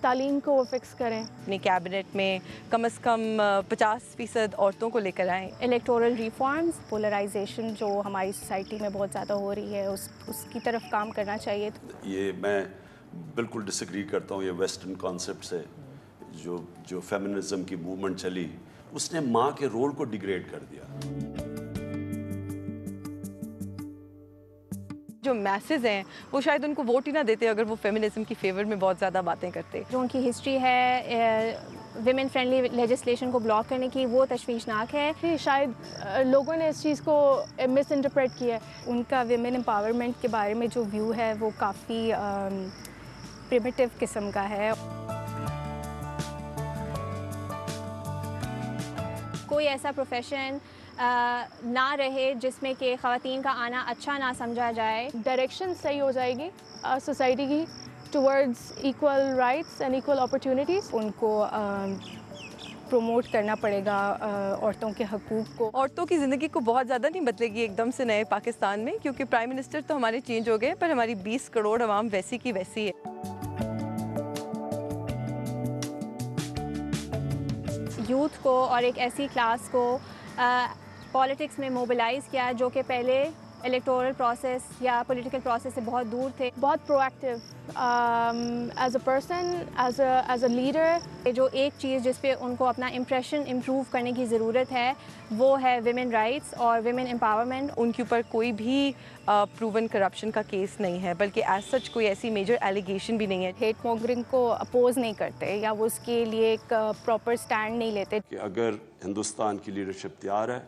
तालीम को फिक्स करें, अपनी कैबिनेट में कम से कम 50% औरतों को लेकर आएँ। इलेक्टोरल रिफॉर्म्स, पोलराइजेशन जो हमारी सोसाइटी में बहुत ज़्यादा हो रही है उसकी तरफ काम करना चाहिए। ये मैं बिल्कुल डिसएग्री करता हूँ ये वेस्टर्न कॉन्सेप्ट से। जो फेमिनिज्म की मूवमेंट चली उसने माँ के रोल को डिग्रेड कर दिया। जो मैसेज हैं वो शायद उनको वोट ही ना देते अगर वो फेमिनिज्म की फेवर में बहुत ज़्यादा बातें करते। जो उनकी हिस्ट्री है विमेन फ्रेंडली लेजिस्लेशन को ब्लॉक करने की, वो तशवीशनाक है कि शायद लोगों ने इस चीज़ को मिस इंटरप्रेट किया है। उनका विमेन एम्पावरमेंट के बारे में जो व्यू है वो काफ़ी प्रिमिटिव किस्म का है। कोई ऐसा प्रोफेशन ना रहे जिसमें कि ख़वातीन का आना अच्छा ना समझा जाए। डायरेक्शन सही हो जाएगी सोसाइटी की towards equal rights and equal opportunities. उनको प्रमोट करना पड़ेगा औरतों के हकूक़ को। औरतों की ज़िंदगी को बहुत ज़्यादा नहीं बदलेगी एकदम से नए पाकिस्तान में, क्योंकि प्राइम मिनिस्टर तो हमारे चेंज हो गए पर हमारी 20 करोड़ आवाम वैसी की वैसी है। यूथ को और एक ऐसी क्लास को पॉलिटिक्स में मोबिलाइज़ किया जो कि पहले इलेक्टोरल प्रोसेस या पॉलिटिकल प्रोसेस से बहुत दूर थे। बहुत proactive as a person, as a leader. जो एक चीज़ जिस पे उनको अपना इम्प्रेशन इम्प्रूव करने की ज़रूरत है वो है विमेन राइट्स और विमेन एम्पावरमेंट। उनके ऊपर कोई भी प्रूवन करप्शन का केस नहीं है, बल्कि एज सच कोई ऐसी मेजर एलिगेशन भी नहीं है। हेट मॉन्गरिंग को अपोज नहीं करते या वो उसके लिए एक प्रॉपर स्टैंड नहीं लेते। कि अगर हिंदुस्तान की लीडरशिप तैयार है,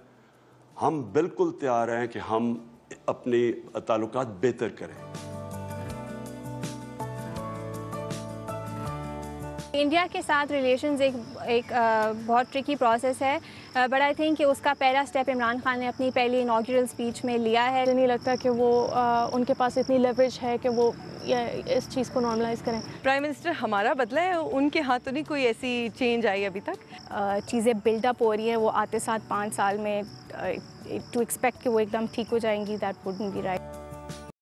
हम बिल्कुल तैयार हैं कि हम अपने ताल्लुकात बेहतर करें। इंडिया के साथ रिलेशंस एक बहुत ट्रिकी प्रोसेस है, बट आई थिंक कि उसका पहला स्टेप इमरान खान ने अपनी पहली इनॉग्रेटल स्पीच में लिया है। मुझे नहीं लगता कि वो उनके पास इतनी लेवरेज है कि वो इस चीज़ को नॉर्मलाइज करें। प्राइम मिनिस्टर हमारा बदला है, उनके हाथों नहीं कोई ऐसी चेंज आई अभी तक। चीज़ें बिल्डअप हो रही हैं, वो आते साथ 5 साल में टू एक्सपेक्ट कि वो एकदम ठीक हो जाएंगी, दैट वुडंट बी राइट।